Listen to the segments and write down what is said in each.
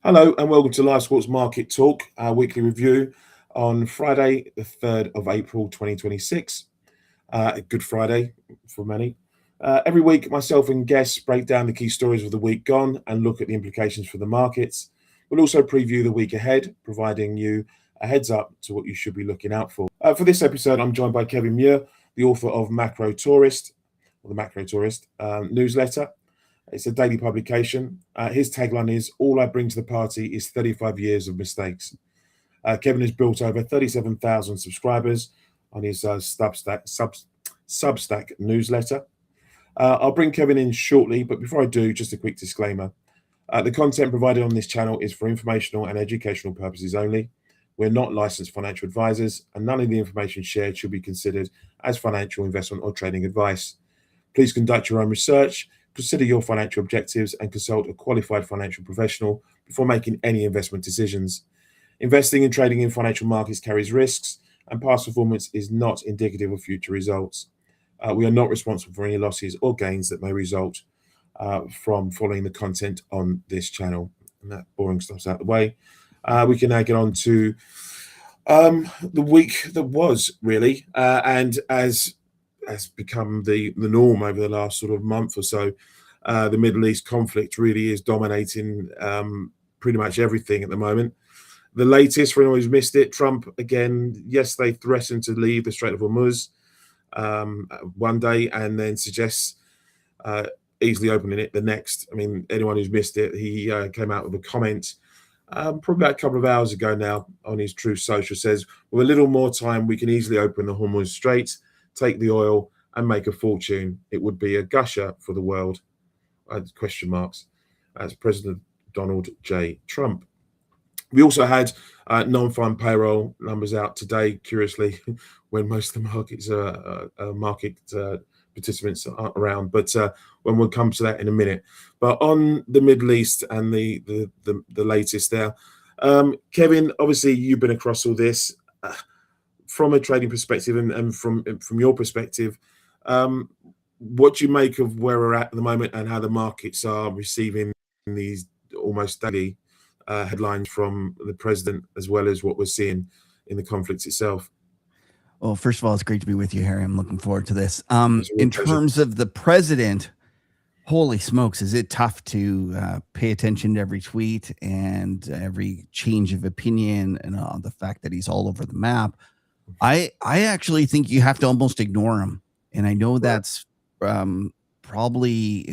Hello and welcome to LiveSquawk's Market Talk, our weekly review on Friday, the 3rd of April 2026. A Good Friday for many. Every week, myself and guests break down the key stories of the week gone and look at the implications for the markets. We'll also preview the week ahead, providing you a heads up to what you should be looking out for. For this episode, I'm joined by Kevin Muir, the author of MacroTourist, or the MacroTourist newsletter. It's a daily publication. His tagline is, "All I bring to the party is 35 years of mistakes." Kevin has built over 37,000 subscribers on his Substack newsletter. I'll bring Kevin in shortly, but before I do, just a quick disclaimer. The content provided on this channel is for informational and educational purposes only. We're not licensed financial advisors, and none of the information shared should be considered as financial investment or trading advice. Please conduct your own research, consider your financial objectives, and consult a qualified financial professional before making any investment decisions. Investing and trading in financial markets carries risks, and past performance is not indicative of future results. We are not responsible for any losses or gains that may result from following the content on this channel. And that boring stuff's out of the way. We can now get on to the week that was, really, and as has become the norm over the last sort of month or so. The Middle East conflict really is dominating pretty much everything at the moment. The latest, for anyone who's missed it, Trump again yesterday threatened to leave the Strait of Hormuz one day and then suggests easily opening it the next. I mean, anyone who's missed it, he came out with a comment probably about a couple of hours ago now on his Truth Social, says, "With a little more time, we can easily open the Hormuz Strait, take the oil and make a fortune. It would be a gusher for the world." Question marks. As President Donald J. Trump. We also had non-farm payroll numbers out today, curiously, when most of the markets market participants aren't around. But when we'll come to that in a minute. But on the Middle East and the latest there, Kevin, obviously you've been across all this. From a trading perspective and from your perspective, what do you make of where we're at the moment and how the markets are receiving these almost daily headlines from the president, as well as what we're seeing in the conflict itself? Well, first of all, it's great to be with you, Harry. I'm looking forward to this. It's a real In pleasure. terms of the president, holy smokes, is it tough to pay attention to every tweet and every change of opinion and the fact that he's all over the map. I actually think you have to almost ignore him. And I know that's probably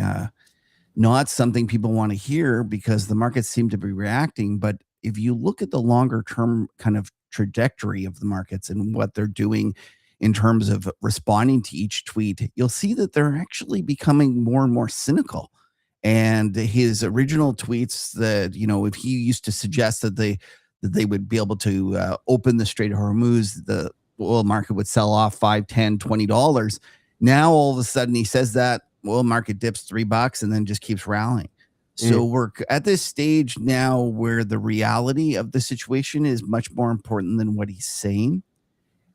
not something people want to hear because the markets seem to be reacting. But if you look at the longer term kind of trajectory of the markets and what they're doing in terms of responding to each tweet, you'll see that they're actually becoming more and more cynical. And his original tweets that, if he used to suggest that they would be able to open the Strait of Hormuz, the oil market would sell off $5, $10, $20. Now, all of a sudden, he says that oil market dips $3 and then just keeps rallying. So we're at this stage now where the reality of the situation is much more important than what he's saying.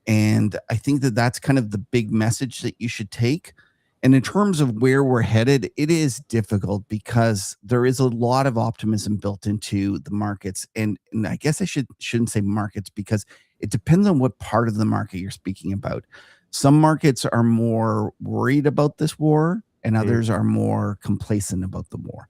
And I think that that's kind of the big message that you should take. And in terms of where we're headed, it is difficult because there is a lot of optimism built into the markets. And I guess I shouldn't say markets because it depends on what part of the market you're speaking about. Some markets are more worried about this war and others are more complacent about the war.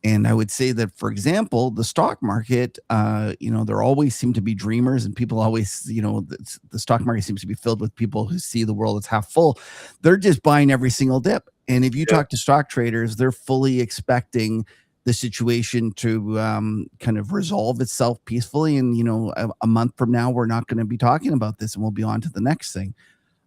And I would say that, for example, the stock market, there always seem to be dreamers and people always, the stock market seems to be filled with people who see the world as half full. They're just buying every single dip. And if you talk to stock traders, they're fully expecting the situation to kind of resolve itself peacefully. And, a month from now, we're not going to be talking about this and we'll be on to the next thing.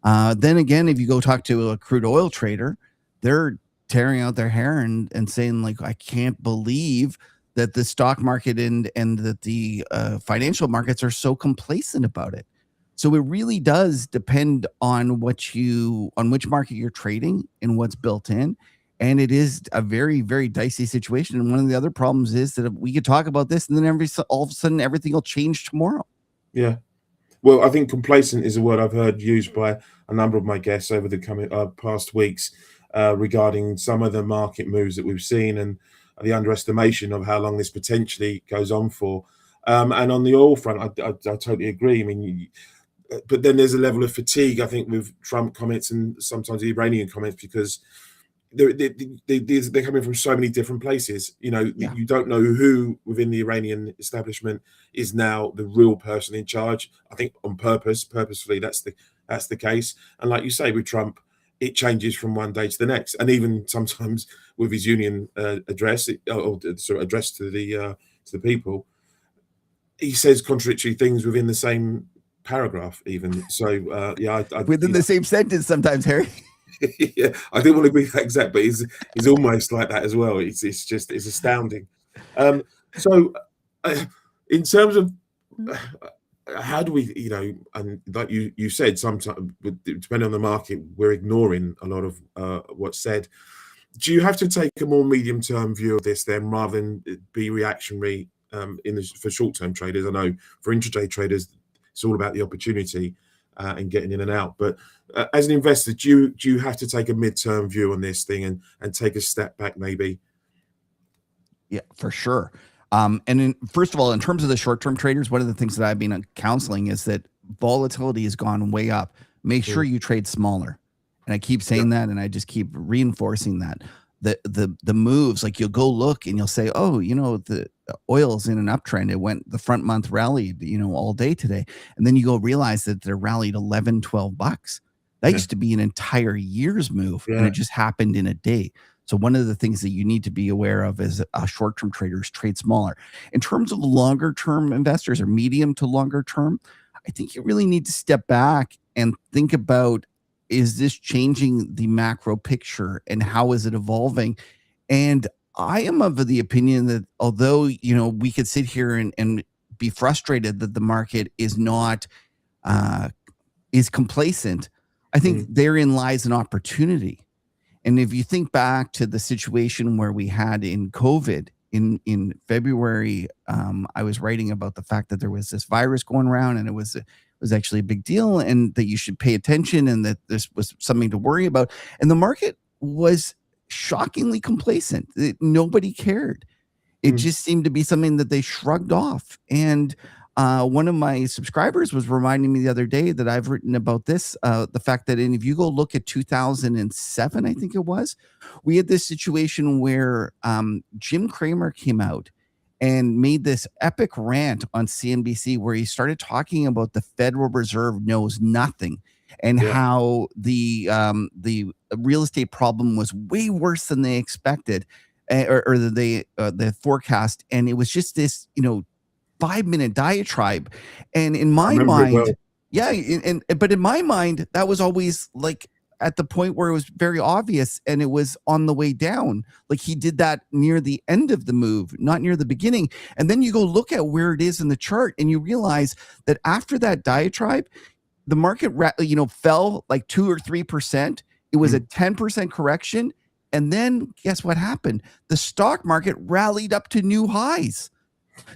Then again, if you go talk to a crude oil trader, they're tearing out their hair and saying, like, I can't believe that the stock market and that the financial markets are so complacent about it. So it really does depend on which market you're trading and what's built in. And it is a very, very dicey situation. And one of the other problems is that we could talk about this and then all of a sudden everything will change tomorrow. Yeah. Well, I think complacent is a word I've heard used by a number of my guests over the past weeks regarding some of the market moves that we've seen. And the underestimation of how long this potentially goes on for. And on the oil front, I totally agree. I mean, but then there's a level of fatigue, I think, with Trump comments and sometimes the Iranian comments, because they're coming from so many different places. You know, you don't know who within the Iranian establishment is now the real person in charge. I think on purposefully, that's the case. And like you say, with Trump, it changes from one day to the next. And even sometimes with his union address, or sort of address to the people, he says contradictory things within the same paragraph, even. So within the same sentence sometimes, Harry. Yeah, I didn't want to be that exact, but he's almost like that as well. It's astounding. So in terms of how do we, you know, and like you said, sometimes depending on the market, we're ignoring a lot of what's said. Do you have to take a more medium-term view of this then, rather than be reactionary for short-term traders? I know for intraday traders, it's all about the opportunity and getting in and out. But as an investor, do you have to take a mid-term view on this thing and take a step back, maybe? Yeah, for sure. And first of all, in terms of the short-term traders, one of the things that I've been counseling is that volatility has gone way up. Make sure you trade smaller. And I keep saying that, and I just keep reinforcing that. The moves, like you'll go look and you'll say, oh, you know, the oil's in an uptrend. The front month rallied, you know, all day today. And then you go realize that they're rallied 11, 12 bucks. That used to be an entire year's move, and it just happened in a day. So one of the things that you need to be aware of is short-term traders trade smaller. In terms of longer-term investors, or medium to longer term, I think you really need to step back and think about, is this changing the macro picture and how is it evolving? And I am of the opinion that although, you know, we could sit here and be frustrated that the market is not is complacent, I think therein lies an opportunity. And if you think back to the situation where we had in COVID in February, I was writing about the fact that there was this virus going around, and it was actually a big deal, and that you should pay attention, and that this was something to worry about. And the market was shockingly complacent. Nobody cared. It just seemed to be something that they shrugged off. And one of my subscribers was reminding me the other day that I've written about this, the fact that if you go look at 2007, I think it was, we had this situation where Jim Cramer came out and made this epic rant on CNBC where he started talking about the Federal Reserve knows nothing, and how the real estate problem was way worse than they expected, or the forecast. And it was just this, you know, 5-minute diatribe. And in my mind, but in my mind, that was always like at the point where it was very obvious and it was on the way down. Like he did that near the end of the move, not near the beginning. And then you go look at where it is in the chart and you realize that after that diatribe, the market, you know, fell like 2 or 3%. It was a 10% correction. And then guess what happened? The stock market rallied up to new highs.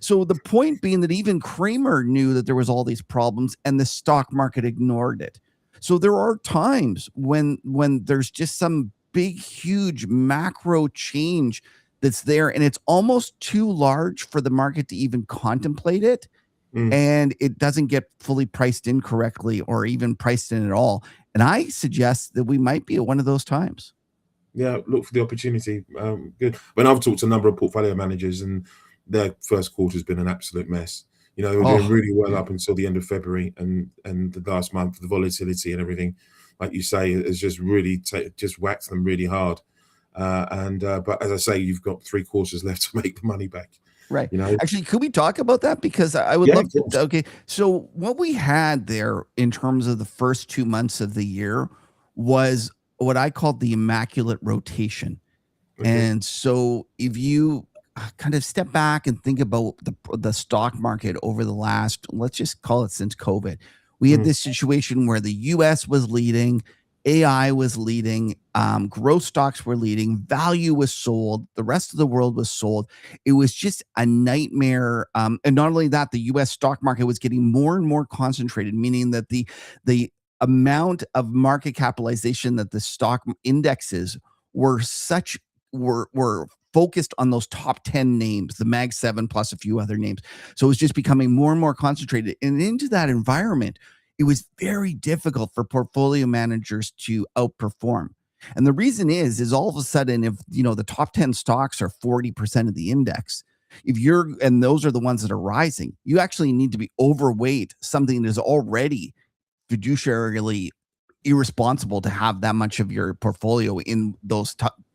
So the point being that even Cramer knew that there was all these problems and the stock market ignored it. So there are times when there's just some big, huge macro change that's there, and it's almost too large for the market to even contemplate it. And it doesn't get fully priced in correctly, or even priced in at all. And I suggest that we might be at one of those times. Yeah, look for the opportunity. Good. When I've talked to a number of portfolio managers, and their first quarter has been an absolute mess. You know, they were doing really well up until the end of February, and the last month, the volatility and everything, like you say, has just really just whacked them really hard. But as I say, you've got 3 quarters left to make the money back. Right. You know? Actually, could we talk about that? Because I would love to. Okay. So what we had there in terms of the first 2 months of the year was what I called the immaculate rotation. And so if you kind of step back and think about the stock market over the last, let's just call it since COVID, we had this situation where the US was leading, AI was leading, growth stocks were leading, value was sold, the rest of the world was sold. It was just a nightmare. And not only that, the US stock market was getting more and more concentrated, meaning that the amount of market capitalization that the stock indexes were focused on those top 10 names, the Mag 7 plus a few other names. So it was just becoming more and more concentrated. And into that environment, it was very difficult for portfolio managers to outperform. And the reason is all of a sudden, if the top 10 stocks are 40% of the index, and those are the ones that are rising, you actually need to be overweight something that is already fiduciarily irresponsible to have that much of your portfolio in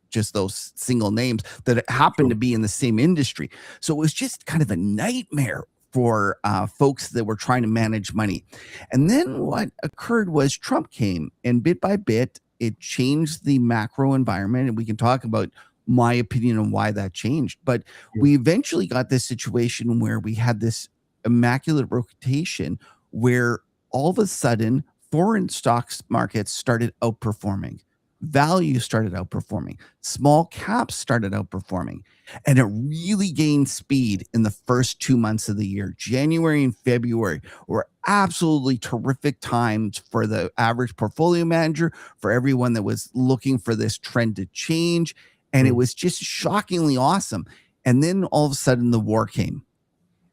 just those single names that happen to be in the same industry. So it was just kind of a nightmare for folks that were trying to manage money. And then what occurred was Trump came, and bit by bit, it changed the macro environment. And we can talk about my opinion on why that changed. But we eventually got this situation where we had this immaculate rotation where all of a sudden foreign stocks markets started outperforming. Value started outperforming. Small caps started outperforming. And it really gained speed in the first 2 months of the year. January and February were absolutely terrific times for the average portfolio manager, for everyone that was looking for this trend to change. And it was just shockingly awesome. And then all of a sudden the war came.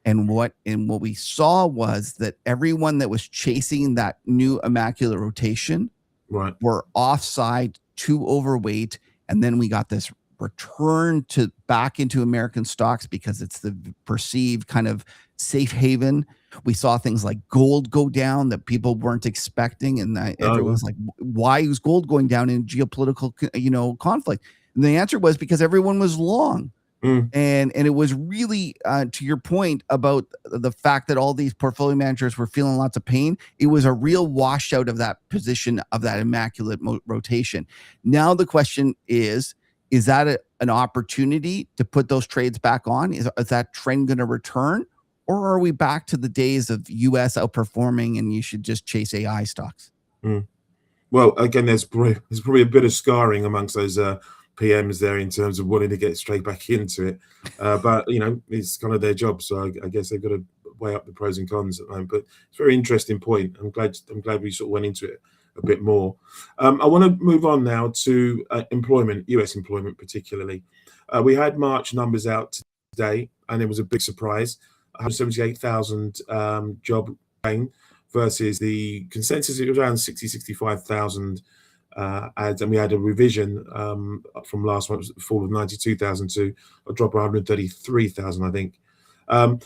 And what we saw was that everyone that was chasing that new immaculate rotation were offside, too overweight. And then we got this return back into American stocks because it's the perceived kind of safe haven. We saw things like gold go down that people weren't expecting. And everyone was like, why is gold going down in geopolitical, conflict? And the answer was because everyone was long. And it was really, to your point about the fact that all these portfolio managers were feeling lots of pain, it was a real washout of that position of that immaculate rotation. Now the question is that an opportunity to put those trades back on? Is that trend going to return? Or are we back to the days of US outperforming and you should just chase AI stocks? Well, again, there's probably a bit of scarring amongst those PMs there in terms of wanting to get straight back into it, but it's kind of their job, so I guess they've got to weigh up the pros and cons at the moment. But it's a very interesting point. I'm glad we sort of went into it a bit more. I want to move on now to employment, US employment particularly. We had March numbers out today, and it was a big surprise: 178,000 job gain versus the consensus. It was around 65,000. And we had a revision from last month, a fall of 92,000 to a drop of 133,000, I think.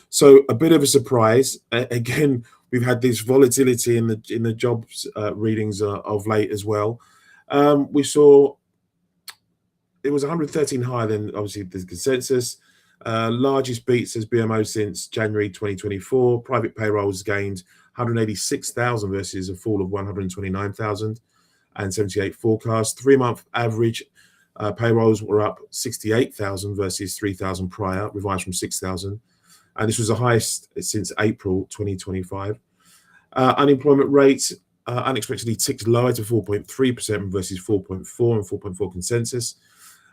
So a bit of a surprise. Again, we've had this volatility in the jobs readings of late as well. We saw it was 113 higher than obviously the consensus. Largest beat, says BMO, since January 2024. Private payrolls gained 186,000 versus a fall of 129,000. And 78 forecast. 3-month average payrolls were up 68,000 versus 3,000 prior, revised from 6,000. And this was the highest since April 2025. Unemployment rate unexpectedly ticked lower to 4.3% versus 4.4 and 4.4 consensus.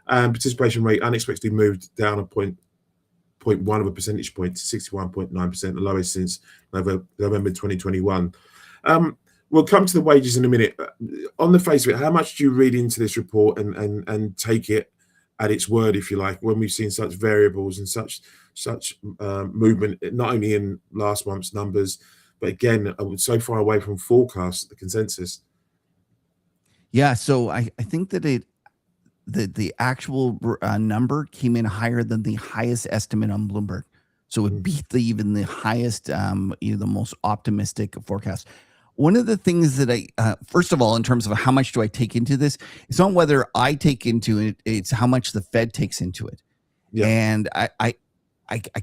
And participation rate unexpectedly moved down a 0.1 of a percentage point to 61.9%, the lowest since November 2021. We'll come to the wages in a minute. On the face of it, how much do you read into this report and take it at its word, if you like, when we've seen such variables and such movement, not only in last month's numbers, but again, so far away from forecast, the consensus? Yeah, so I think that the actual number came in higher than the highest estimate on Bloomberg. So it beat even the highest, the most optimistic forecast. One of the things that first of all, in terms of how much do I take into this, it's not whether I take into it, it's how much the Fed takes into it. Yeah. And I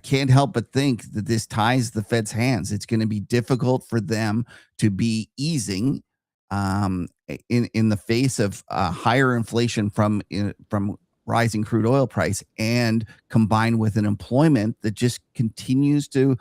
can't help but think that this ties the Fed's hands. It's going to be difficult for them to be easing in the face of higher inflation from rising crude oil price, and combined with an employment that just continues to,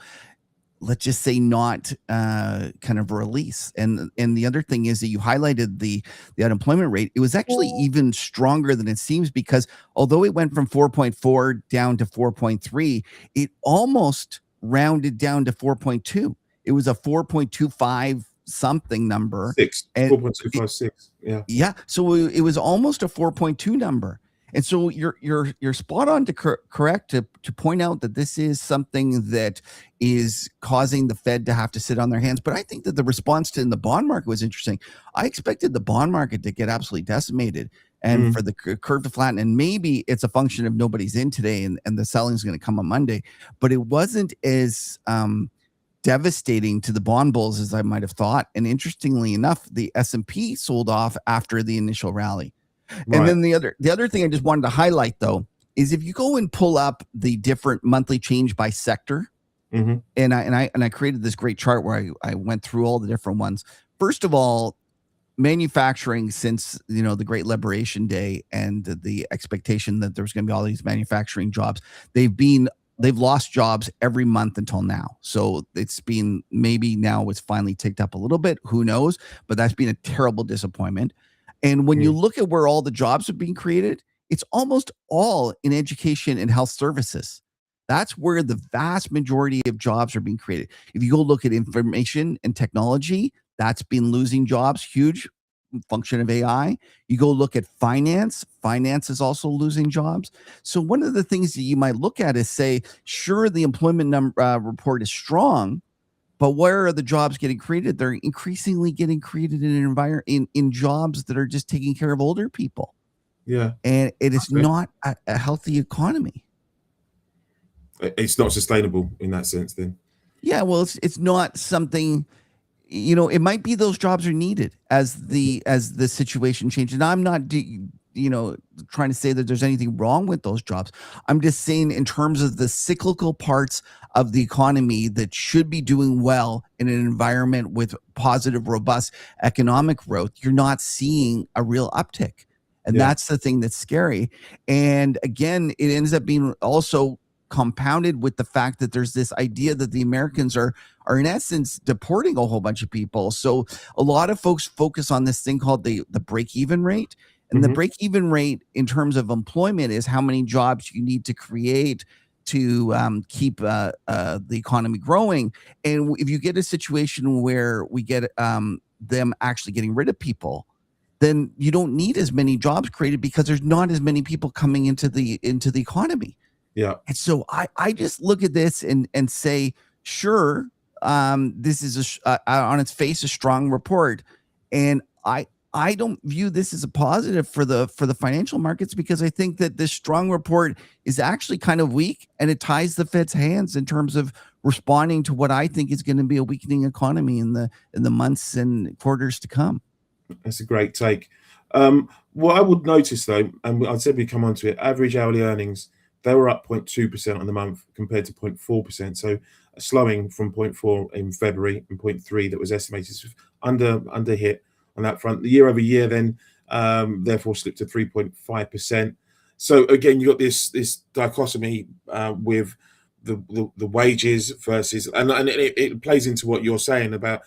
let's just say, not kind of release. And the other thing is that you highlighted the unemployment rate. It was actually even stronger than it seems, because although it went from 4.4 down to 4.3, it almost rounded down to 4.2. It was a 4.25 something number. 4.256. Yeah. Yeah. So it was almost a 4.2 number. And so you're spot on to correct to point out that this is something that is causing the Fed to have to sit on their hands. But I think that the response to in the bond market was interesting. I expected the bond market to get absolutely decimated and for the curve to flatten. And maybe it's a function of nobody's in today and the selling is going to come on Monday. But it wasn't as devastating to the bond bulls as I might have thought. And interestingly enough, the S&P sold off after the initial rally. Right. And then the other thing I just wanted to highlight though is if you go and pull up the different monthly change by sector, and I created this great chart where I went through all the different ones. First of all, manufacturing, since the Great Liberation Day and the expectation that there's going to be all these manufacturing jobs, they've lost jobs every month until now. So it's been, maybe now it's finally ticked up a little bit, who knows, but that's been a terrible disappointment. And when you look at where all the jobs are being created, it's almost all in education and health services. That's where the vast majority of jobs are being created. If you go look at information and technology, that's been losing jobs, huge function of AI. You go look at finance is also losing jobs. So one of the things that you might look at is say, sure, the employment report is strong, but where are the jobs getting created? They're increasingly getting created in an environment in jobs that are just taking care of older people. Yeah. And it is not a healthy economy. It's not sustainable in that sense then. Yeah, well, it's not something, it might be those jobs are needed as the situation changes. And I'm not trying to say that there's anything wrong with those jobs. I'm just saying in terms of the cyclical parts of the economy that should be doing well in an environment with positive, robust economic growth, you're not seeing a real uptick. And that's the thing that's scary. And again, it ends up being also compounded with the fact that there's this idea that the Americans are in essence deporting a whole bunch of people. So a lot of folks focus on this thing called the break-even rate. And the break-even rate in terms of employment is how many jobs you need to create to keep the economy growing. And if you get a situation where we get them actually getting rid of people, then you don't need as many jobs created because there's not as many people coming into the economy. Yeah. And so I just look at this and say, sure, this is on its face a strong report, and I don't view this as a positive for the financial markets, because I think that this strong report is actually kind of weak, and it ties the Fed's hands in terms of responding to what I think is going to be a weakening economy in the months and quarters to come. That's a great take. What I would notice though, and I said we come on to it, average hourly earnings, they were up 0.2% on the month compared to 0.4%. So a slowing from 0.4 in February and 0.3 that was estimated under hit on that front. The year over year then therefore slipped to 3.5%. So again, you got this dichotomy with the wages versus, and it plays into what you're saying about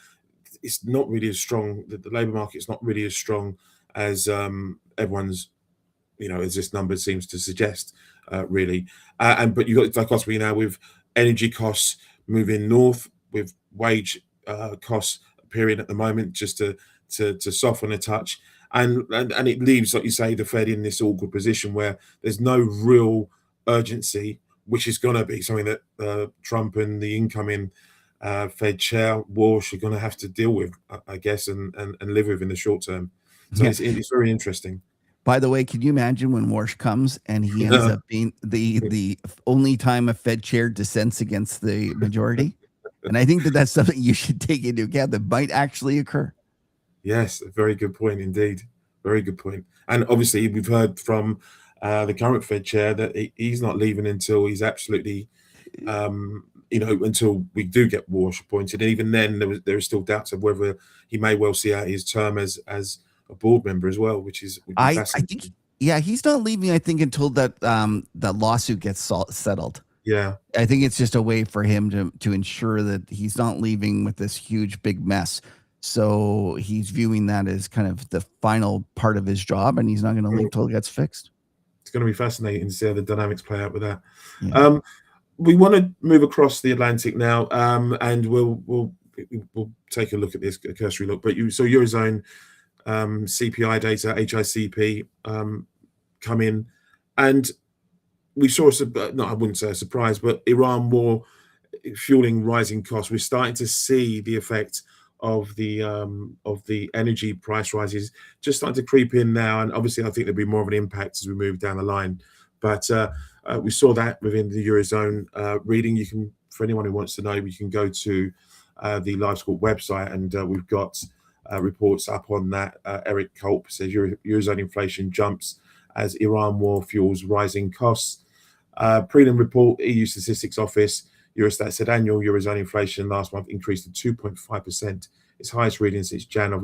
it's not really as strong. The labour market is not really as strong as everyone's, as this number seems to suggest, really. But you got dichotomy now with energy costs moving north, with wage costs appearing at the moment just to soften a touch, and it leaves, like you say, the Fed in this awkward position where there's no real urgency, which is going to be something that Trump and the incoming Fed chair Walsh are going to have to deal with, I guess, and live with in the short term. So it's very interesting. By the way, can you imagine when Walsh comes and he ends up being the only time a Fed chair dissents against the majority? And I think that that's something you should take into account that might actually occur. Yes, a very good point indeed. Very good point. And obviously, we've heard from the current Fed chair that he's not leaving until he's absolutely, until we do get Walsh appointed. And even then, there is still doubts of whether he may well see out his term as a board member as well, which is I think, he's not leaving, I think, until that lawsuit gets settled. Yeah, I think it's just a way for him to ensure that he's not leaving with this huge big mess. So he's viewing that as kind of the final part of his job, and he's not going to leave until it gets fixed. It's going to be fascinating to see how the dynamics play out with that. Yeah. We want to move across the Atlantic now, and we'll take a look at this, a cursory look. But Eurozone CPI data, HICP, come in And we saw, no, I wouldn't say a surprise, but Iran war fueling rising costs. We're starting to see the effect of the energy price rises just starting to creep in now, and obviously I think there'll be more of an impact as we move down the line. But we saw that within the eurozone reading. You can, for anyone who wants to know, you can go to the LiveSquawk website, and we've got reports up on that. Eric Culp says eurozone inflation jumps as Iran war fuels rising costs. Prelim report, EU Statistics Office, Eurostat said annual Eurozone inflation last month increased to 2.5%, its highest reading since January of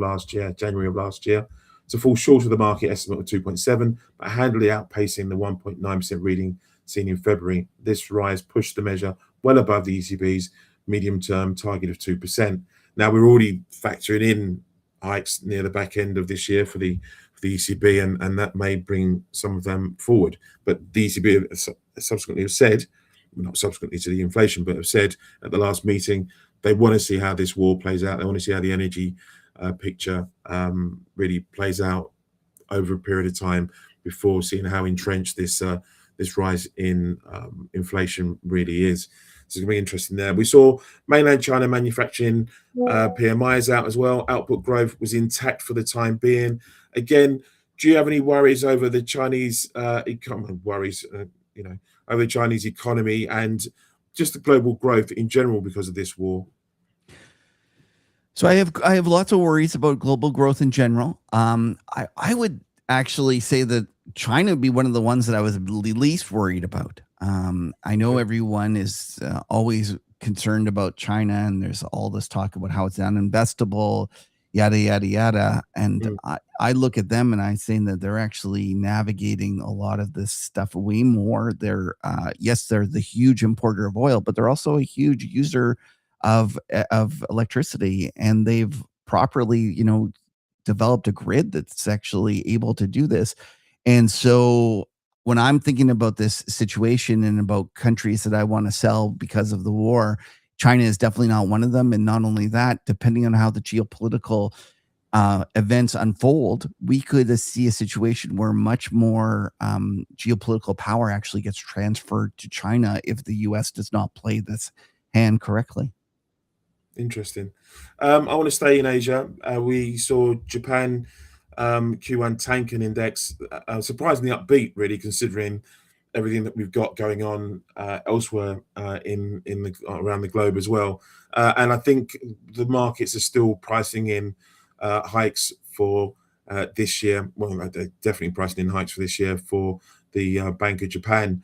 last year, to fall short of the market estimate of 2.7, but handily outpacing the 1.9% reading seen in February. This rise pushed the measure well above the ECB's medium-term target of 2%. Now, we're already factoring in hikes near the back end of this year for the ECB, and that may bring some of them forward. But the ECB subsequently have said, not subsequently to the inflation, but have said at the last meeting, they want to see how this war plays out. They want to see how the energy picture really plays out over a period of time before seeing how entrenched this rise in inflation really is. So it's going to be interesting there. We saw mainland China manufacturing PMIs out as well. Output growth was intact for the time being. Again, do you have any worries over the Chinese over the Chinese economy and just the global growth in general because of this war? So I have lots of worries about global growth in general. I would actually say that China would be one of the ones that I was least worried about. I know everyone is always concerned about China, and there's all this talk about how it's uninvestable, yada, yada, yada. And I look at them and I say that they're actually navigating a lot of this stuff way more. They're, yes, they're the huge importer of oil, but they're also a huge user of electricity. And they've properly, developed a grid that's actually able to do this. And so when I'm thinking about this situation and about countries that I want to sell because of the war, China is definitely not one of them. And not only that, depending on how the geopolitical events unfold, we could see a situation where much more geopolitical power actually gets transferred to China if the U.S. does not play this hand correctly. Interesting. I want to stay in Asia. We saw Japan Q1 Tankan Index surprisingly upbeat, really, considering everything that we've got going on elsewhere around the globe as well. And I think the markets are still pricing in hikes for this year. Well, they're definitely pricing in hikes for this year for the Bank of Japan.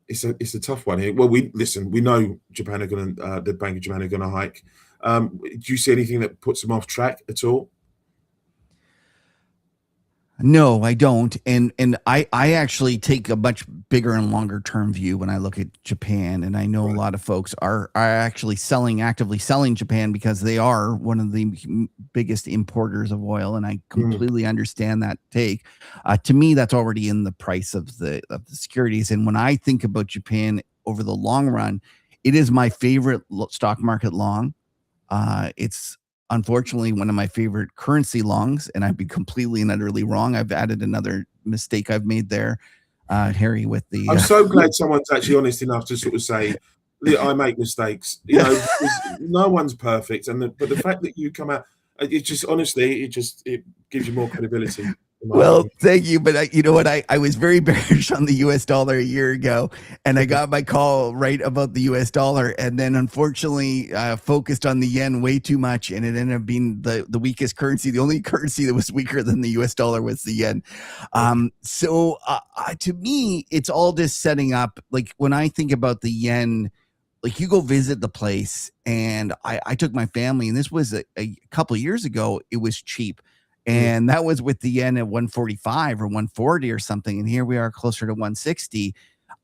It's a tough one here. Well, we know Japan are going to the Bank of Japan are going to hike. Do you see anything that puts them off track at all? No, I don't. And I actually take a much bigger and longer term view when I look at Japan. And I know a lot of folks are actually actively selling Japan because they are one of the biggest importers of oil. And I completely understand that take. To me, that's already in the price of the securities. And when I think about Japan over the long run, it is my favorite stock market long. It's unfortunately one of my favorite currency longs, and I'd be completely and utterly wrong. I've added another mistake I've made there, Harry, with the... I'm so glad someone's actually honest enough to sort of say, I make mistakes. No one's perfect. But the fact that you come out, it just, honestly, it gives you more credibility. Well, thank you. But you know what? I was very bearish on the US dollar a year ago, and I got my call right about the US dollar. And then unfortunately focused on the yen way too much. And it ended up being the weakest currency. The only currency that was weaker than the US dollar was the yen. So to me, it's all just setting up. Like when I think about the yen, like you go visit the place, and I took my family, and this was a couple of years ago, it was cheap. And that was with the yen at 145 or 140 or something. And here we are closer to 160.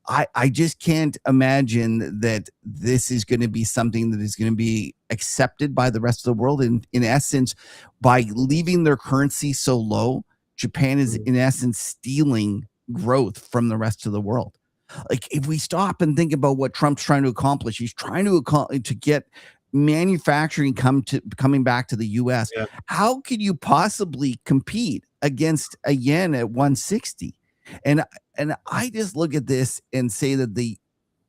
I just can't imagine that this is going to be something that is going to be accepted by the rest of the world. And in essence, by leaving their currency so low, Japan is in essence stealing growth from the rest of the world. Like if we stop and think about what Trump's trying to accomplish, he's trying to get manufacturing coming back to the US. How could you possibly compete against a yen at 160. And I just look at this and say that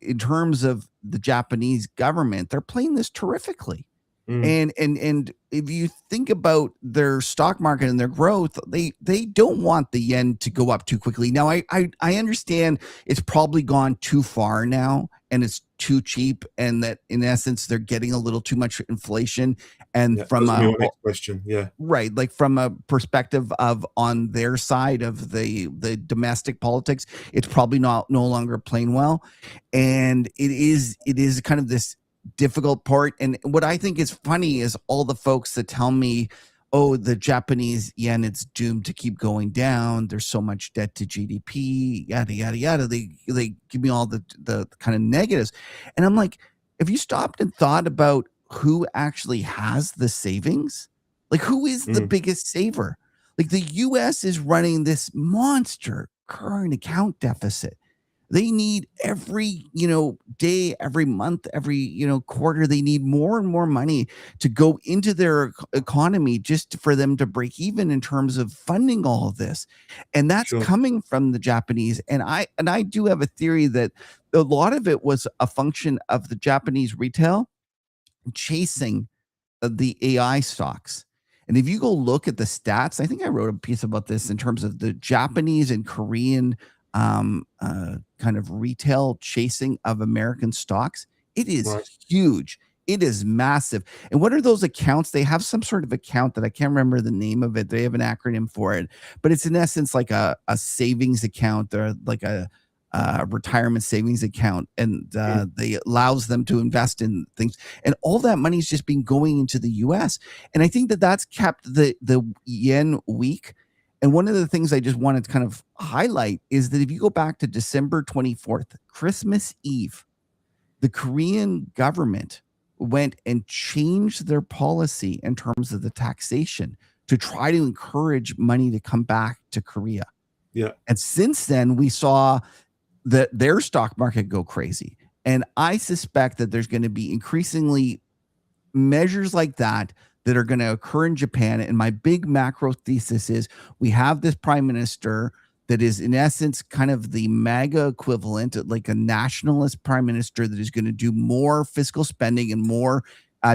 in terms of the Japanese government, they're playing this terrifically. And if you think about their stock market and their growth, they don't want the yen to go up too quickly. Now, I understand it's probably gone too far now, and it's too cheap, and that in essence they're getting a little too much inflation. And from my next question, right, like from a perspective of on their side of the domestic politics, it's probably no longer playing well, and it is kind of this difficult part. And what I think is funny is all the folks that tell me, oh, the Japanese yen, it's doomed to keep going down, there's so much debt to GDP, yada yada yada. They give me all the kind of negatives, and I'm like, if you stopped and thought about who actually has the savings, like who is the biggest saver? Like the US is running this monster current account deficit. They need every, day, every month, every, quarter, they need more and more money to go into their economy just for them to break even in terms of funding all of this. And that's coming from the Japanese. And I do have a theory that a lot of it was a function of the Japanese retail chasing the AI stocks. And if you go look at the stats, I think I wrote a piece about this in terms of the Japanese and Korean kind of retail chasing of American stocks. It is huge. It is massive. And what are those accounts? They have some sort of account that I can't remember the name of it. They have an acronym for it, but it's in essence like a savings account or like a retirement savings account, and they allows them to invest in things, and all that money is just been going into the US. And I think that that's kept the yen weak. And one of the things I just wanted to kind of highlight is that if you go back to December 24th, Christmas Eve, the Korean government went and changed their policy in terms of the taxation to try to encourage money to come back to Korea. Yeah. And since then, we saw that their stock market go crazy. And I suspect that there's going to be increasingly measures like that are going to occur in Japan. And my big macro thesis is we have this prime minister that is in essence kind of the MAGA equivalent, like a nationalist prime minister that is going to do more fiscal spending and more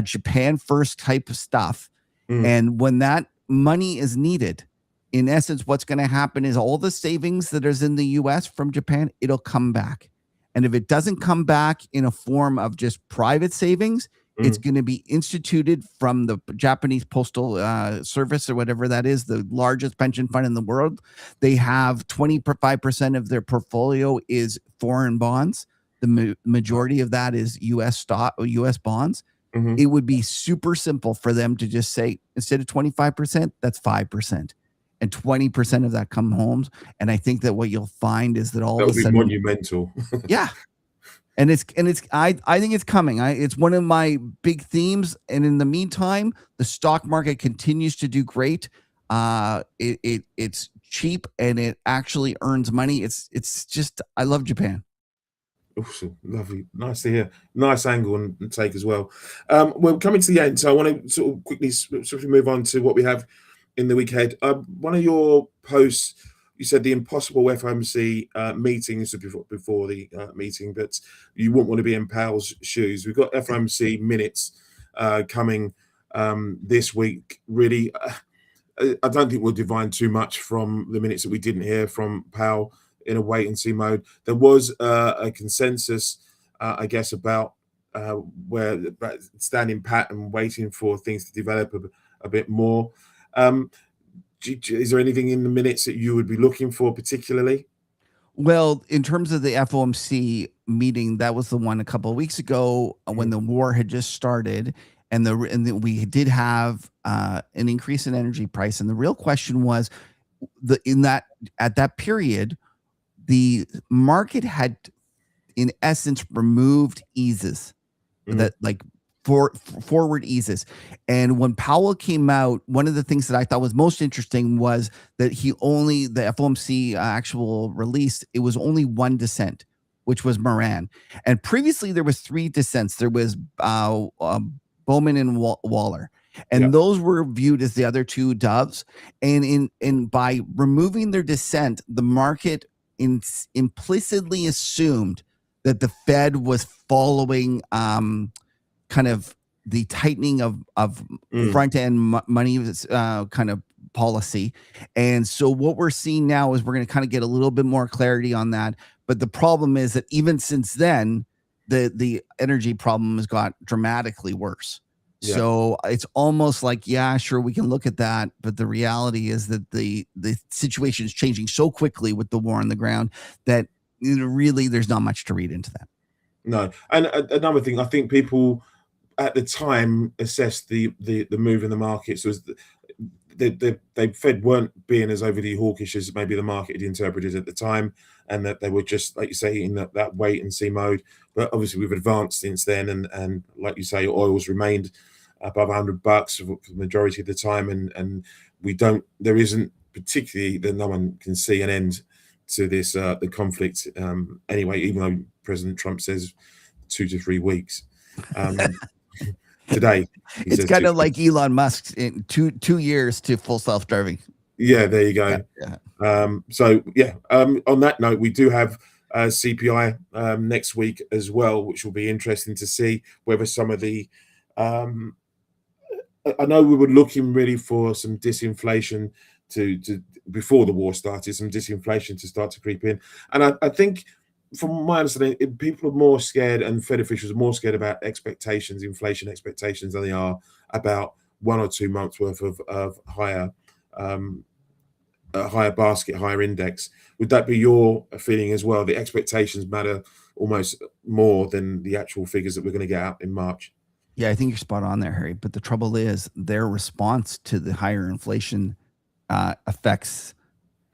Japan first type of stuff. And when that money is needed, in essence, what's going to happen is all the savings that is in the US from Japan, it'll come back. And if it doesn't come back in a form of just private savings, it's going to be instituted from the Japanese Postal Service or whatever that is, the largest pension fund in the world. They have 25% of their portfolio is foreign bonds. The majority of that is US stock or US bonds. It would be super simple for them to just say, instead of 25%, that's 5%. And 20% of that come home. And I think that what you'll find is that all of a sudden, monumental. Yeah. And I think it's coming. It's one of my big themes. And in the meantime, the stock market continues to do great. It's cheap and it actually earns money. It's just, I love Japan. Awesome, lovely, nice to hear. Nice angle and take as well. We're coming to the end, so I want to sort of quickly move on to what we have in the week ahead. One of your posts, you said the impossible FOMC meetings before the meeting, but you wouldn't want to be in Powell's shoes. We've got FOMC minutes coming this week. Really, I don't think we'll divine too much from the minutes that we didn't hear from Powell in a wait and see mode. There was a consensus, I guess, about where standing pat and waiting for things to develop a bit more. Is there anything in the minutes that you would be looking for particularly? Well, in terms of the FOMC meeting, that was the one a couple of weeks ago when the war had just started, and we did have an increase in energy price. And the real question was, at that period, the market had, in essence, removed eases that like forward eases. And when Powell came out, one of the things that I thought was most interesting was that the FOMC actual release, it was only one dissent, which was Moran. And previously there was three dissents. There was Bowman and Waller. And those were viewed as the other two doves. And by removing their dissent, the market implicitly assumed that the Fed was following kind of the tightening of front end money kind of policy. And so what we're seeing now is we're going to kind of get a little bit more clarity on that. But the problem is that even since then, the energy problem has got dramatically worse. Yeah. So it's almost like, yeah, sure, we can look at that. But the reality is that the situation is changing so quickly with the war on the ground that really there's not much to read into that. No. And another thing, I think people at the time assessed the move in the markets was the Fed weren't being as overly hawkish as maybe the market had interpreted at the time, and that they were just, like you say, in that wait and see mode. But obviously we've advanced since then, and like you say, oil's remained above $100 for the majority of the time, and there isn't particularly that no one can see an end to this the conflict anyway, even though President Trump says 2 to 3 weeks. Today it's kind of like Elon Musk's in two years to full self-driving. Yeah, there you go. So on that note, we do have CPI next week as well, which will be interesting to see whether some of the I know we were looking really for some disinflation to before the war started, some disinflation to start to creep in, and I think, from my understanding, people are more scared, and Fed officials are more scared about expectations, inflation expectations, than they are about 1 or 2 months worth of higher basket, higher index. Would that be your feeling as well? The expectations matter almost more than the actual figures that we're going to get out in March. Yeah, I think you're spot on there, Harry. But the trouble is their response to the higher inflation affects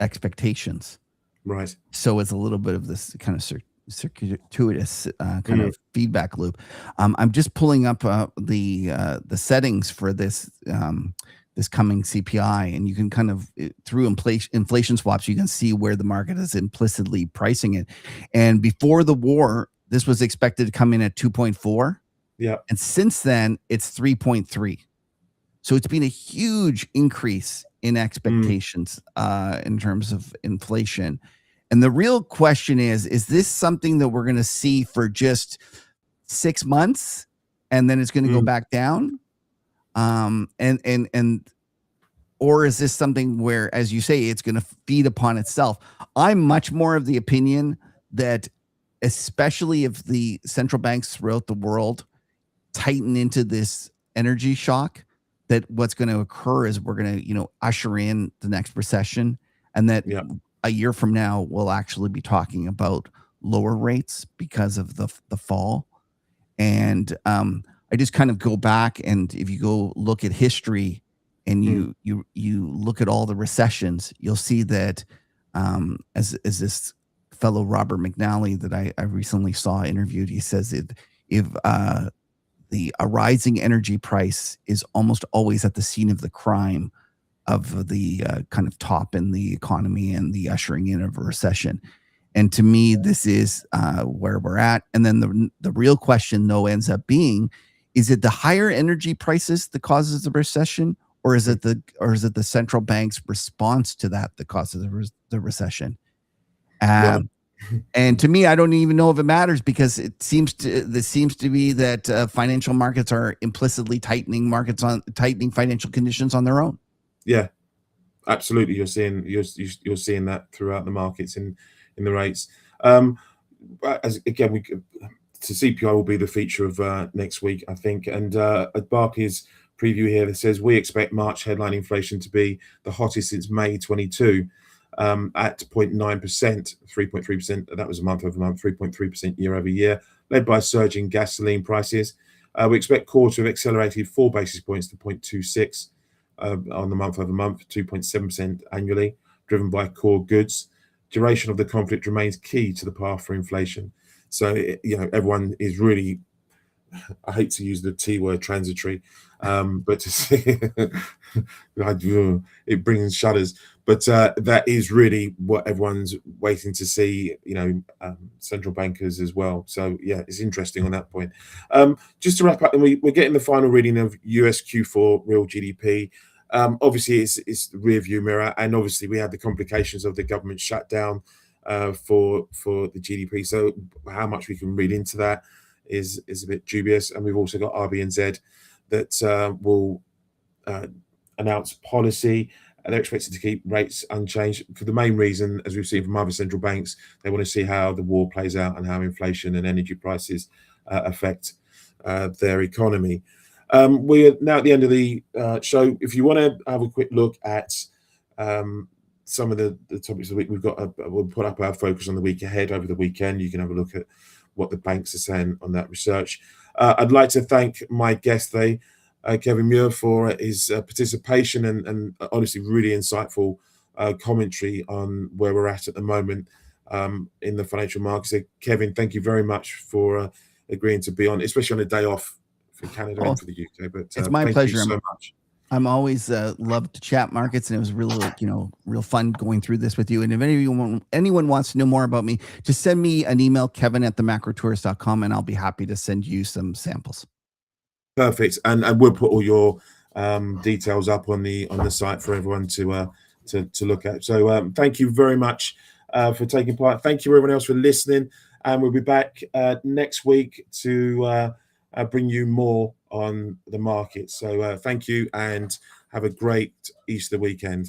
expectations. Right. So it's a little bit of this kind of circuitous kind of feedback loop. I'm just pulling up the settings for this this coming CPI, and you can kind of through inflation swaps, you can see where the market is implicitly pricing it. And before the war, this was expected to come in at 2.4. Yeah. And since then, it's 3.3. So it's been a huge increase in expectations in terms of inflation. And the real question is this something that we're going to see for just 6 months and then it's going to go back down? Or is this something where, as you say, it's going to feed upon itself? I'm much more of the opinion that, especially if the central banks throughout the world tighten into this energy shock, that what's going to occur is we're going to, usher in the next recession, and that a year from now we'll actually be talking about lower rates because of the fall. And I just kind of go back, and if you go look at history and you look at all the recessions, you'll see that as this fellow Robert McNally that I recently saw interviewed, he says if a rising energy price is almost always at the scene of the crime of the kind of top in the economy and the ushering in of a recession. And to me, this is where we're at. And then the real question, though, ends up being, is it the higher energy prices that causes the recession, or is it the central bank's response to that causes the recession? And to me, I don't even know if it matters, because this seems to be that financial markets are implicitly tightening financial conditions on their own. Yeah, absolutely. You're seeing that throughout the markets in the rates. As again, CPI will be the feature of next week, I think. And at Barclays preview here that says we expect March headline inflation to be the hottest since May 22. At 0.9%, 3.3%. That was a month over month, 3.3% year over year, led by surging gasoline prices. We expect core to have accelerated 4 basis points to 0.26 on the month over month, 2.7% annually, driven by core goods. Duration of the conflict remains key to the path for inflation. So, everyone is really I hate to use the T word, transitory, but to see it brings shudders. But that is really what everyone's waiting to see, central bankers as well. So yeah, it's interesting on that point. Just to wrap up, and we're getting the final reading of US Q4 real GDP. Obviously, it's the rear view mirror, and obviously we had the complications of the government shutdown for the GDP. So how much we can read into that is a bit dubious. And we've also got RBNZ that will announce policy. They're expected to keep rates unchanged for the main reason, as we've seen from other central banks, they want to see how the war plays out and how inflation and energy prices affect their economy. We are now at the end of the show. If you want to have a quick look at some of the topics of the week, we'll put up our focus on the week ahead over the weekend. You can have a look at what the banks are saying on that research. I'd like to thank my guest today, Kevin Muir, for his participation and honestly really insightful commentary on where we're at the moment in the financial markets. So, Kevin, thank you very much for agreeing to be on, especially on a day off for Canada and for the UK. But it's my thank pleasure. you so much. I'm always love to chat markets, and it was really real fun going through this with you. And if anyone wants to know more about me, just send me an email, kevin@themacrotourist.com, and I'll be happy to send you some samples. Perfect, and we'll put all your details up on the site for everyone to look at. So thank you very much for taking part. Thank you everyone else for listening, and we'll be back next week to bring you more on the market. So thank you and have a great Easter weekend.